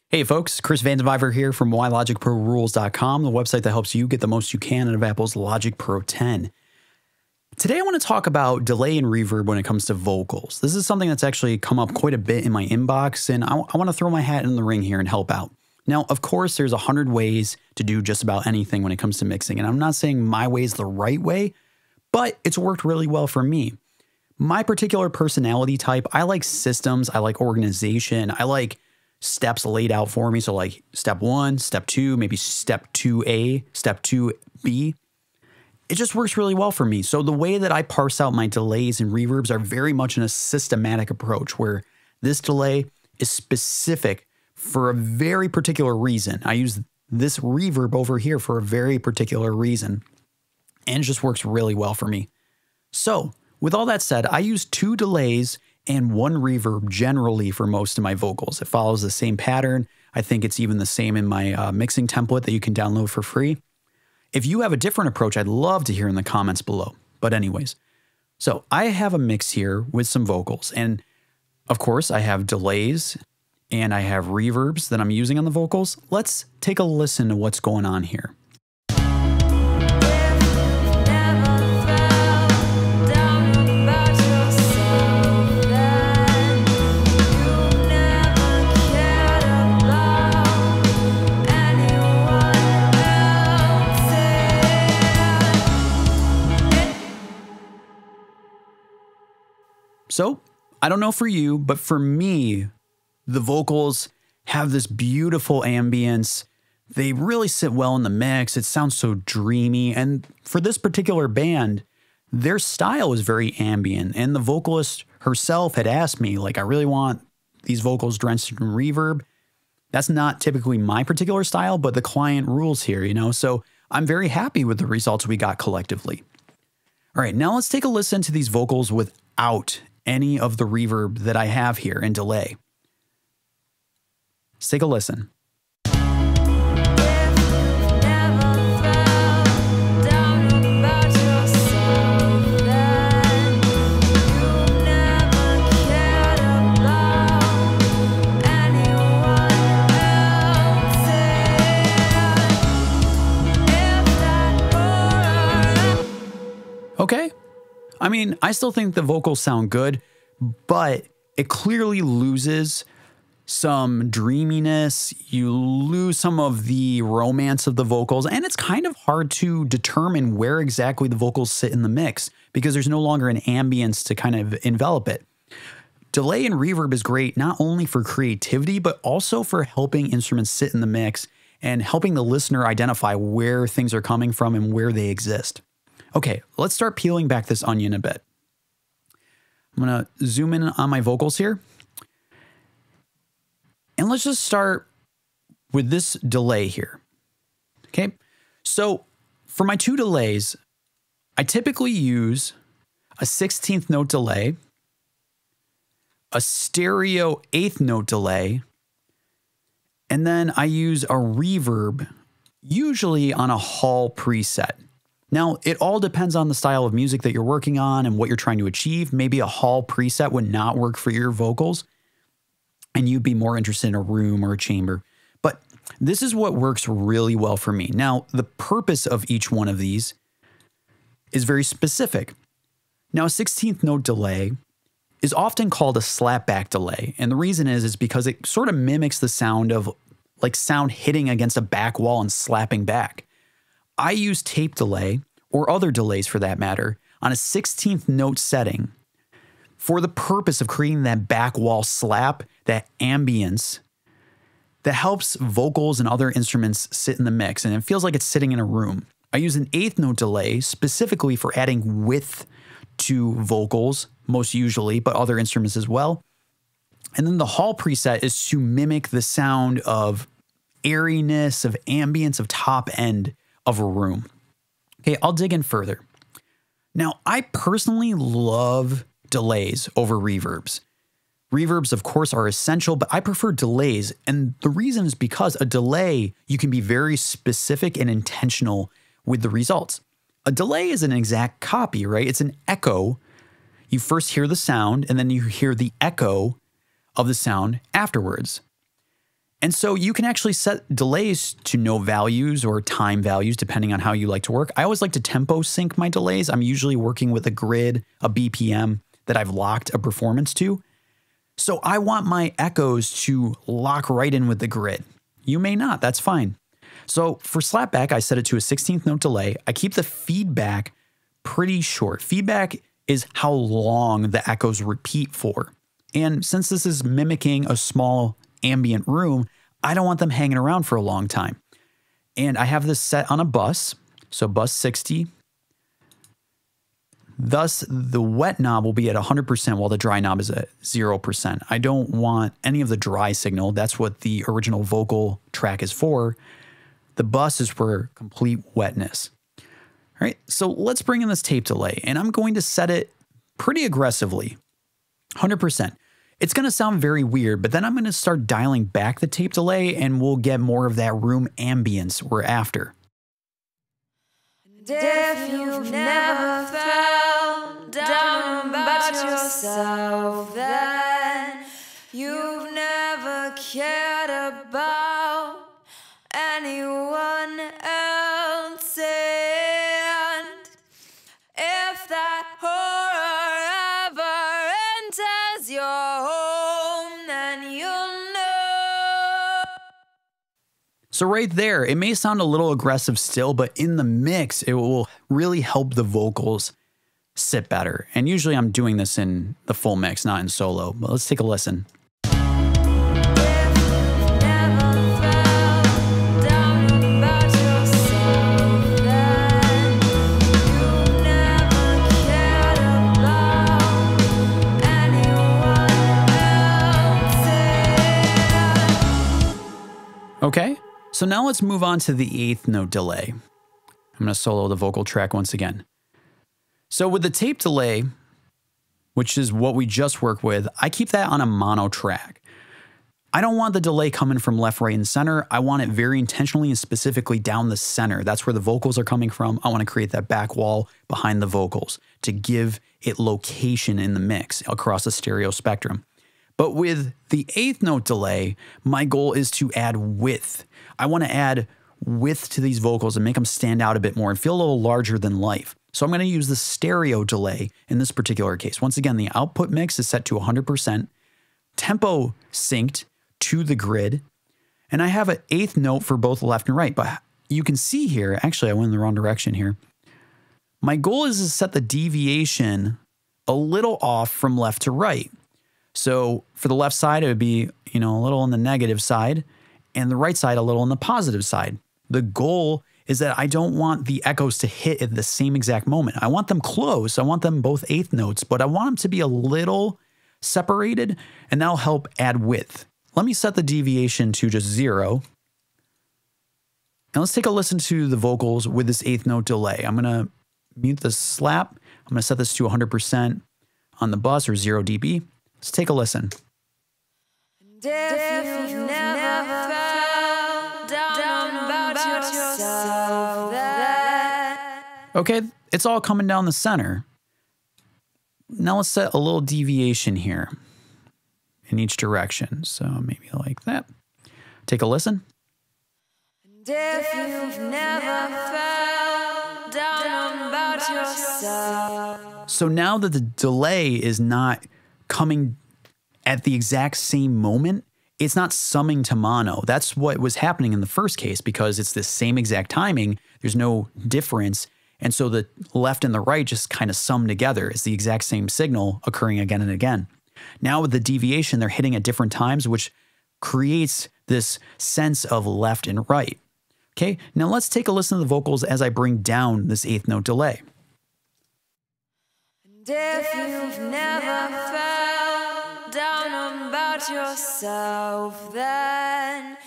Hey folks, Chris Vandeviver here from WhyLogicProRules.com, the website that helps you get the most you can out of Apple's Logic Pro 10. Today I want to talk about delay and reverb when it comes to vocals. This is something that's actually come up quite a bit in my inbox, and I want to throw my hat in the ring here and help out. Now, of course, there's 100 ways to do just about anything when it comes to mixing, and I'm not saying my way is the right way, but it's worked really well for me. My particular personality type, I like systems, I like organization, I like steps laid out for me. So like step 1, step 2, maybe step 2A, step 2B. It just works really well for me. So the way that I parse out my delays and reverbs are very much in a systematic approach where this delay is specific for a very particular reason. I use this reverb over here for a very particular reason, and it just works really well for me. So with all that said, I use 2 delays and 1 reverb generally for most of my vocals. It follows the same pattern. I think it's even the same in my mixing template that you can download for free. If you have a different approach, I'd love to hear in the comments below. But anyways, so I have a mix here with some vocals. And of course, I have delays and I have reverbs that I'm using on the vocals. Let's take a listen to what's going on here. So, I don't know for you, but for me, the vocals have this beautiful ambience. They really sit well in the mix. It sounds so dreamy. And for this particular band, their style is very ambient. And the vocalist herself had asked me, like, I really want these vocals drenched in reverb. That's not typically my particular style, but the client rules here, you know? So I'm very happy with the results we got collectively. All right, now let's take a listen to these vocals without any of the reverb that I have here and delay. Let's take a listen. Okay. I mean, I still think the vocals sound good, but it clearly loses some dreaminess. You lose some of the romance of the vocals, and it's kind of hard to determine where exactly the vocals sit in the mix because there's no longer an ambience to kind of envelop it. Delay and reverb is great not only for creativity, but also for helping instruments sit in the mix and helping the listener identify where things are coming from and where they exist. Okay, let's start peeling back this onion a bit. I'm going to zoom in on my vocals here. And let's just start with this delay here. Okay, so for my 2 delays, I typically use a 16th note delay, a stereo 8th note delay, and then I use a reverb, usually on a Hall preset. Now, it all depends on the style of music that you're working on and what you're trying to achieve. Maybe a Hall preset would not work for your vocals, and you'd be more interested in a room or a chamber. But this is what works really well for me. Now, the purpose of each one of these is very specific. Now, a 16th note delay is often called a slapback delay, and the reason is because it sort of mimics the sound of like sound hitting against a back wall and slapping back. I use tape delay, or other delays for that matter, on a 16th note setting for the purpose of creating that back wall slap, that ambience that helps vocals and other instruments sit in the mix, and it feels like it's sitting in a room. I use an 8th note delay specifically for adding width to vocals, most usually, but other instruments as well. And then the Hall preset is to mimic the sound of airiness, of ambience, of top end of a room. Okay, I'll dig in further. Now, I personally love delays over reverbs. Reverbs, of course, are essential, but I prefer delays. And the reason is because a delay, you can be very specific and intentional with the results. A delay is an exact copy, right? It's an echo. You first hear the sound, and then you hear the echo of the sound afterwards. And so you can actually set delays to no values or time values, depending on how you like to work. I always like to tempo sync my delays. I'm usually working with a grid, a BPM that I've locked a performance to. So I want my echoes to lock right in with the grid. You may not, that's fine. So for slapback, I set it to a 16th note delay. I keep the feedback pretty short. Feedback is how long the echoes repeat for. And since this is mimicking a small ambient room, I don't want them hanging around for a long time. And I have this set on a bus, so bus 60. Thus, the wet knob will be at 100% while the dry knob is at 0%. I don't want any of the dry signal. That's what the original vocal track is for. The bus is for complete wetness. All right, so let's bring in this tape delay, and I'm going to set it pretty aggressively, 100%. It's going to sound very weird, but then I'm going to start dialing back the tape delay, and we'll get more of that room ambience we're after. And if you've never felt down about yourself, then you've never cared about anyone else. And if that horror ever enters your home, then you'll know. So right there, it may sound a little aggressive still, but in the mix, it will really help the vocals sit better. And usually I'm doing this in the full mix, not in solo, but let's take a listen. Okay, so now let's move on to the 8th note delay. I'm going to solo the vocal track once again. So with the tape delay, which is what we just worked with, I keep that on a mono track. I don't want the delay coming from left, right, and center. I want it very intentionally and specifically down the center. That's where the vocals are coming from. I want to create that back wall behind the vocals to give it location in the mix across the stereo spectrum. But with the 8th note delay, my goal is to add width. I want to add width to these vocals and make them stand out a bit more and feel a little larger than life. So I'm going to use the stereo delay in this particular case. Once again, the output mix is set to 100%, tempo synced to the grid, and I have an 8th note for both left and right. But you can see here, actually I went in the wrong direction here. My goal is to set the deviation a little off from left to right. So for the left side, it would be, a little on the negative side, and the right side a little on the positive side. The goal is that I don't want the echoes to hit at the same exact moment. I want them close. I want them both 8th notes, but I want them to be a little separated, and that'll help add width. Let me set the deviation to just 0. And let's take a listen to the vocals with this 8th note delay. I'm going to mute the slap. I'm going to set this to 100% on the bus or 0 dB. Let's take a listen. And if you've never felt down about yourself, then Okay, it's all coming down the center. Now let's set a little deviation here in each direction. So maybe like that. Take a listen. and if you've never felt down about yourself. So now that the delay is not coming at the exact same moment, it's not summing to mono. That's what was happening in the first case because it's the same exact timing. There's no difference. And so the left and the right just kind of sum together. It's the exact same signal occurring again and again. Now with the deviation, they're hitting at different times, which creates this sense of left and right. Okay, now let's take a listen to the vocals as I bring down this 8th note delay. And if you've never felt down about yourself, then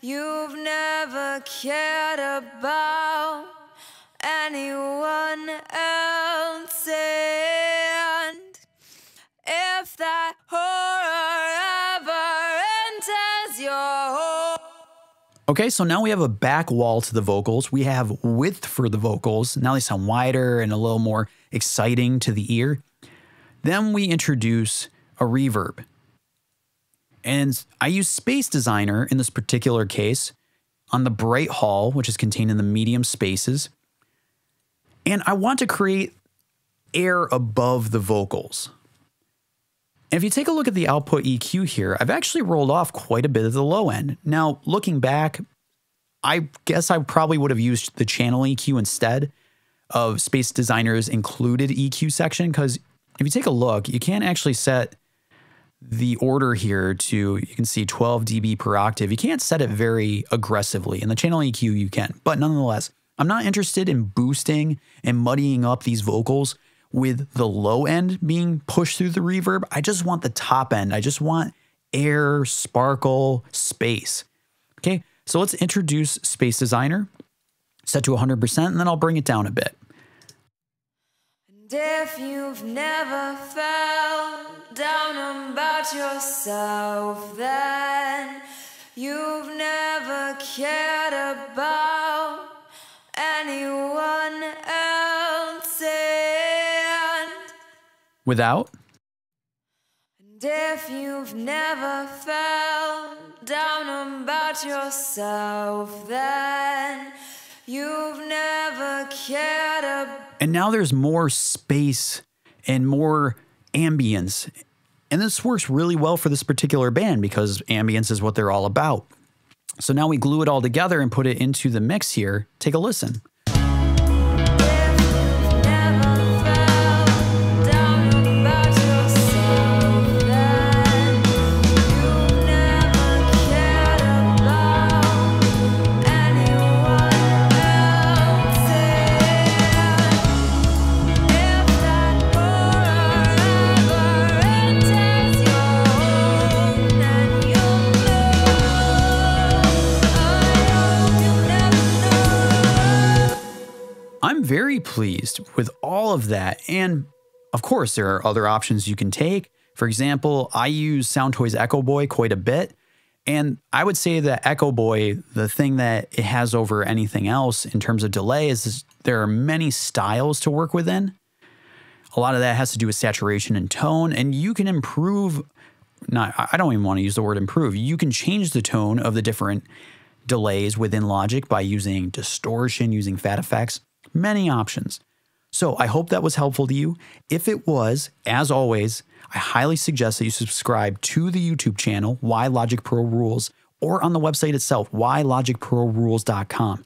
you've never cared about anyone else. And if that horror ever enters your home. Okay, so now we have a back wall to the vocals. We have width for the vocals. Now they sound wider and a little more exciting to the ear. Then we introduce a reverb. And I use Space Designer in this particular case on the bright hall, which is contained in the medium spaces. And I want to create air above the vocals. And if you take a look at the output EQ here, I've actually rolled off quite a bit of the low end. Now, looking back, I guess I probably would have used the channel EQ instead of Space Designer's included EQ section, because if you take a look, you can't actually set the order here to, you can see 12 dB per octave. You can't set it very aggressively. In the channel EQ, you can. But nonetheless, I'm not interested in boosting and muddying up these vocals with the low end being pushed through the reverb. I just want the top end. I just want air, sparkle, space. Okay, so let's introduce Space Designer, set to 100%, and then I'll bring it down a bit. And if you've never felt down about yourself, then you've never cared about anyone else. Without. And if you've never felt down about yourself, then you've never cared about. And now there's more space and more ambience. And this works really well for this particular band because ambience is what they're all about. So now we glue it all together and put it into the mix here. Take a listen. I'm very pleased with all of that. And of course, there are other options you can take. For example, I use Soundtoys Echo Boy quite a bit. And I would say that Echo Boy, the thing that it has over anything else in terms of delay is there are many styles to work within. A lot of that has to do with saturation and tone, and you can improve, I don't even want to use the word improve. You can change the tone of the different delays within Logic by using distortion, using fat effects. Many options. So I hope that was helpful to you. If it was, as always, I highly suggest that you subscribe to the YouTube channel, Why Logic Pro Rules, or on the website itself, whylogicprorules.com.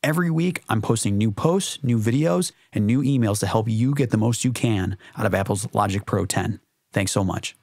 Every week, I'm posting new posts, new videos, and new emails to help you get the most you can out of Apple's Logic Pro 10. Thanks so much.